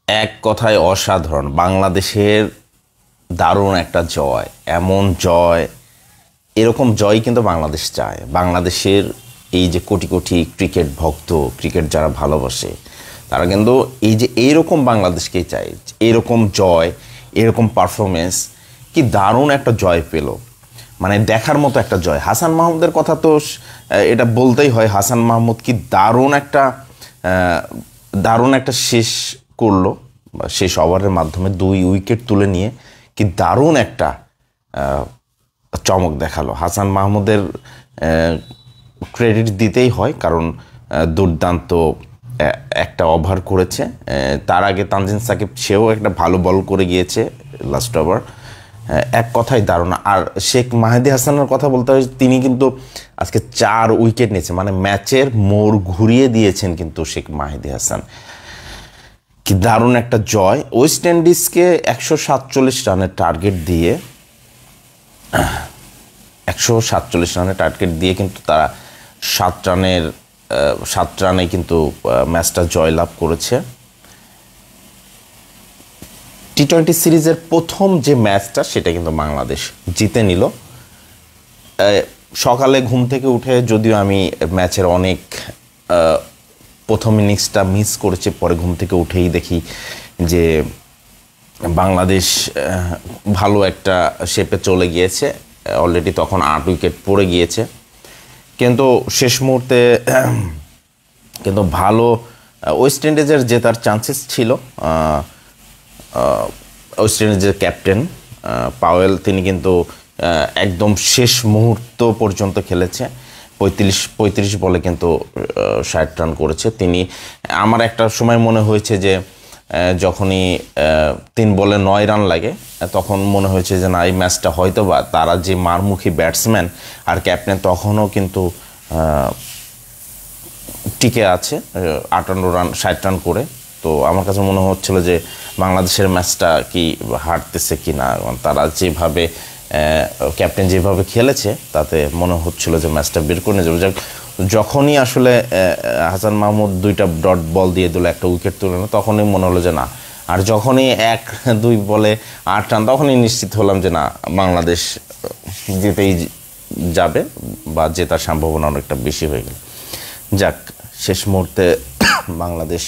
এক কথায় অসাধারণ। বাংলাদেশের দারুণ একটা জয়, এমন জয়, এরকম জয় কিন্তু বাংলাদেশ চায়। বাংলাদেশের এই যে কোটি কোটি ক্রিকেট ভক্ত, ক্রিকেট যারা ভালোবাসে, তারা কিন্তু এই যে এইরকম বাংলাদেশকেই চায়। এরকম জয়, এরকম পারফরমেন্স, কি দারুণ একটা জয় পেল, মানে দেখার মতো একটা জয়। হাসান মাহমুদের কথা তো এটা বলতেই হয়। হাসান মাহমুদ কি দারুণ একটা শেষ করলো, বা শেষ ওভারের মাধ্যমে 2 উইকেট তুলে নিয়ে কি দারুণ একটা চমক দেখালো। হাসান মাহমুদের ক্রেডিট দিতেই হয়, কারণ দুর্দান্ত একটা ওভার করেছে। তার আগে তানজিম সাকিব, সেও একটা ভালো বল করে গিয়েছে লাস্ট ওভার। এক কথায় দারুণ। আর শেখ মাহেদী হাসানের কথা বলতে হয়, তিনি কিন্তু আজকে 4 উইকেট নিয়েছে, মানে ম্যাচের মোড় ঘুরিয়ে দিয়েছেন কিন্তু শেখ মাহেদী হাসান। কি দারুণ একটা জয়। ওয়েস্ট ইন্ডিজকে 147 রানের টার্গেট দিয়ে 147 রানের টার্গেট দিয়ে কিন্তু তারা 7 রানে কিন্তু ম্যাচটা জয়লাভ করেছে। টি-20 সিরিজের প্রথম যে ম্যাচটা, সেটা কিন্তু বাংলাদেশ জিতে নিল। সকালে ঘুম থেকে উঠে, যদিও আমি ম্যাচের অনেক প্রথম ইনিংসটা মিস করেছি, পরে ঘুম থেকে উঠেই দেখি যে বাংলাদেশ ভালো একটা শেপে চলে গিয়েছে। অলরেডি তখন 8 উইকেট পড়ে গিয়েছে, কিন্তু শেষ মুহূর্তে কিন্তু ভালো ওয়েস্ট ইন্ডিজের জেতার চান্সেস ছিল। ওয়েস্ট ইন্ডিজের ক্যাপ্টেন পাওয়েল, তিনি কিন্তু একদম শেষ মুহূর্ত পর্যন্ত খেলেছে। 35 বলে কিন্তু 60 রান করেছে তিনি। আমার একটা সময় মনে হয়েছে যে যখনই 3 বলে 9 রান লাগে, তখন মনে হয়েছে যে না, এই ম্যাচটা হয়তো বা তারা যে মারমুখী ব্যাটসম্যান আর ক্যাপ্টেন, তখনও কিন্তু টিকে আছে 58 রান 60 রান করে। তো আমার কাছে মনে হচ্ছিল যে বাংলাদেশের ম্যাচটা কি হারতেছে কি না, তারা যেভাবে ক্যাপ্টেন যেভাবে খেলেছে, তাতে মনে হচ্ছিল যে ম্যাচটা বের করে নিয়ে যাবে। যখনই আসলে হাসান মাহমুদ 2টা ডট বল দিয়ে দিল, একটা উইকেট তুলে না, তখনই মনে হলো যে না। আর যখনই 1-2 বলে 8 রান, তখনই নিশ্চিত হলাম যে না, বাংলাদেশ জিতেই যাবে, বা জেতার সম্ভাবনা অনেকটা বেশি হয়ে গেল। যাক, শেষ মুহূর্তে বাংলাদেশ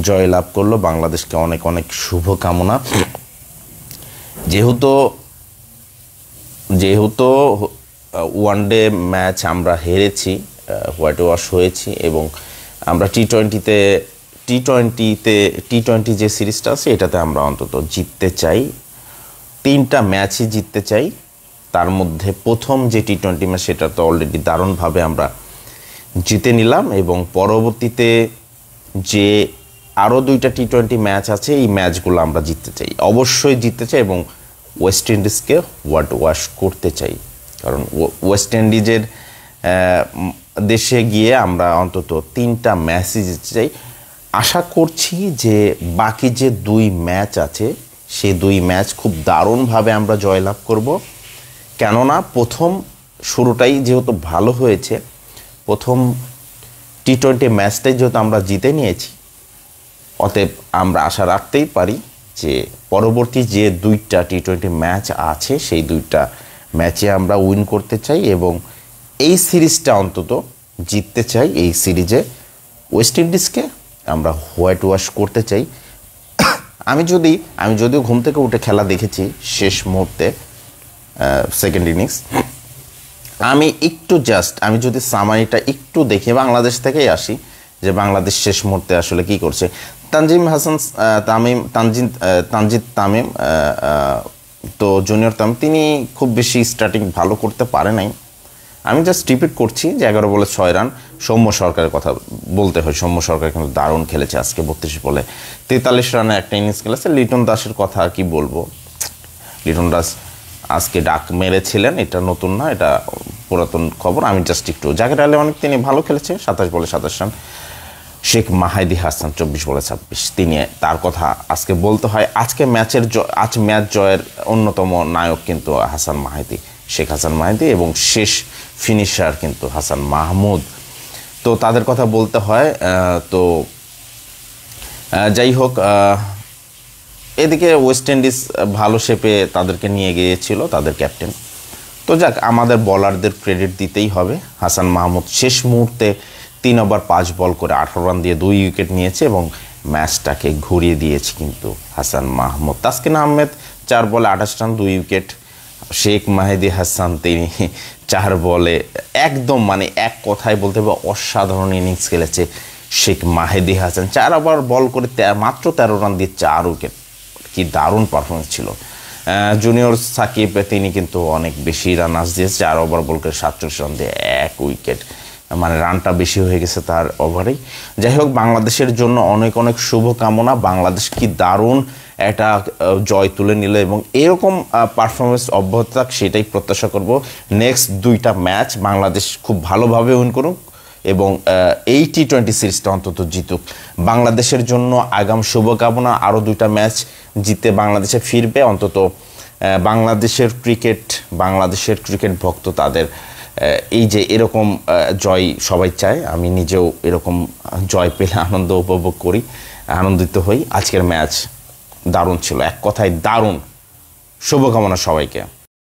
জয়লাভ করলো। বাংলাদেশকে অনেক অনেক শুভকামনা। যেহেতু ওয়ানডে ম্যাচ আমরা হেরেছি, হোয়াইট ওয়াশ হয়েছি, এবং আমরা টি-20 যে সিরিজটা আছে, এটাতে আমরা অন্তত জিততে চাই। 3টা ম্যাচই জিততে চাই। তার মধ্যে প্রথম যে টি-20 ম্যাচ, সেটা তো অলরেডি দারুণভাবে আমরা জিতে নিলাম, এবং পরবর্তীতে যে আরও 2টা টি-20 ম্যাচ আছে, এই ম্যাচগুলো আমরা জিততে চাই, অবশ্যই জিততে চাই, এবং ওয়েস্ট ইন্ডিজকে হোয়াইট ওয়াশ করতে চাই। কারণ ওয়েস্ট ইন্ডিজের দেশে গিয়ে আমরা অন্তত 3টা ম্যাচই জিততে চাই। আশা করছি যে বাকি যে 2 ম্যাচ আছে, সেই 2 ম্যাচ খুব দারুণভাবে আমরা জয়লাভ করব। কেননা প্রথম শুরুটাই যেহেতু ভালো হয়েছে, প্রথম টি-20 ম্যাচটাই যেহেতু আমরা জিতে নিয়েছি, অতএব আমরা আশা রাখতেই পারি যে পরবর্তী যে 2টা টি-20 ম্যাচ আছে, সেই 2টা ম্যাচে আমরা উইন করতে চাই, এবং এই সিরিজটা অন্তত জিততে চাই। এই সিরিজে ওয়েস্ট ইন্ডিজকে আমরা হোয়াইট ওয়াশ করতে চাই। আমি যদিও ঘুম থেকে উঠে খেলা দেখেছি শেষ মুহূর্তে, সেকেন্ড ইনিংস, আমি যদি সামারিটা একটু দেখি, বাংলাদেশ থেকেই আসি, যে বাংলাদেশ শেষ মুহূর্তে আসলে কি করছে। তানজিদ তামিম, তো জুনিয়র তামিম, তিনি খুব বেশি স্টার্টিং ভালো করতে পারে নাই। আমি জাস্ট রিপিট করছি যে 11 বলে 6 রান। সৌম্য সরকারের কথা বলতে হয়, সৌম্য সরকার কিন্তু দারুণ খেলেছে আজকে। 32 বলে 43 রানে একটা ইনিংস খেলেছে। লিটন দাসের কথা কি বলবো, লিটন দাস আজকে ডাক মেরেছিলেন, এটা নতুন না, এটা পুরাতন খবর। আমি জাস্ট একটু, জাকের আলী অনেক, তিনি ভালো খেলেছে, 27 বলে 27 রান। শেখ মাহেদী হাসান 24 বলে 26, তার কথা আজকে বলতে হয়। আজ ম্যাচ জয়ের অন্যতম নায়ক কিন্তু শেখ হাসান মাহেদী, এবং শেষ ফিনিশার কিন্তু হাসান মাহমুদ। তো তাদের কথা বলতে হয়। তো যাই হোক, এদিকে ওয়েস্ট ইন্ডিজ ভালো শেপে তাদেরকে নিয়ে গিয়েছিল তাদের ক্যাপ্টেন। তো যাক, আমাদের বলারদের ক্রেডিট দিতেই হবে। হাসান মাহমুদ শেষ মুহূর্তে 3 ওভার 5 বল করে 18 রান দিয়ে 2 উইকেট নিয়েছে এবং ম্যাচটাকে ঘুরিয়ে দিয়েছে কিন্তু হাসান মাহমুদ। তাসকিন আহমেদ 4 বলে 28 রান 2 উইকেট। শেখ মাহেদী হাসান তিনি 4 বলে একদম মানে এক কথায় বলতে হবে অসাধারণ ইনিংস খেলেছে শেখ মাহেদী হাসান। 4 ওভার বল করে মাত্র 13 রান দিয়ে 4 উইকেট, কি দারুণ পারফরমেন্স ছিল। জুনিয়র সাকিব তিনি কিন্তু অনেক বেশি রান দিয়েছে, 4 ওভার বল করে 47 রান দিয়ে 1 উইকেট, মানে রানটা বেশি হয়ে গেছে তার ওভারেই। যাই হোক, বাংলাদেশের জন্য অনেক অনেক শুভকামনা। বাংলাদেশ কি দারুণ একটা জয় তুলে নিল এবং এরকম পারফরমেন্স অব্যাহত থাক সেটাই প্রত্যাশা করব। নেক্সট 2টা ম্যাচ বাংলাদেশ খুব ভালোভাবে উইন করুক এবং এই T20 সিরিজটা অন্তত জিতুক। বাংলাদেশের জন্য আগাম শুভকামনা। আরও 2টা ম্যাচ জিতে বাংলাদেশে ফিরবে অন্তত। বাংলাদেশের ক্রিকেট ভক্ত তাদের এই যে এরকম জয় সবাই চায়। আমি নিজেও এরকম জয় পেলে আনন্দ উপভোগ করি, আনন্দিত হই। আজকের ম্যাচ দারুণ ছিল, এক কথায় দারুণ। শুভকামনা সবাইকে।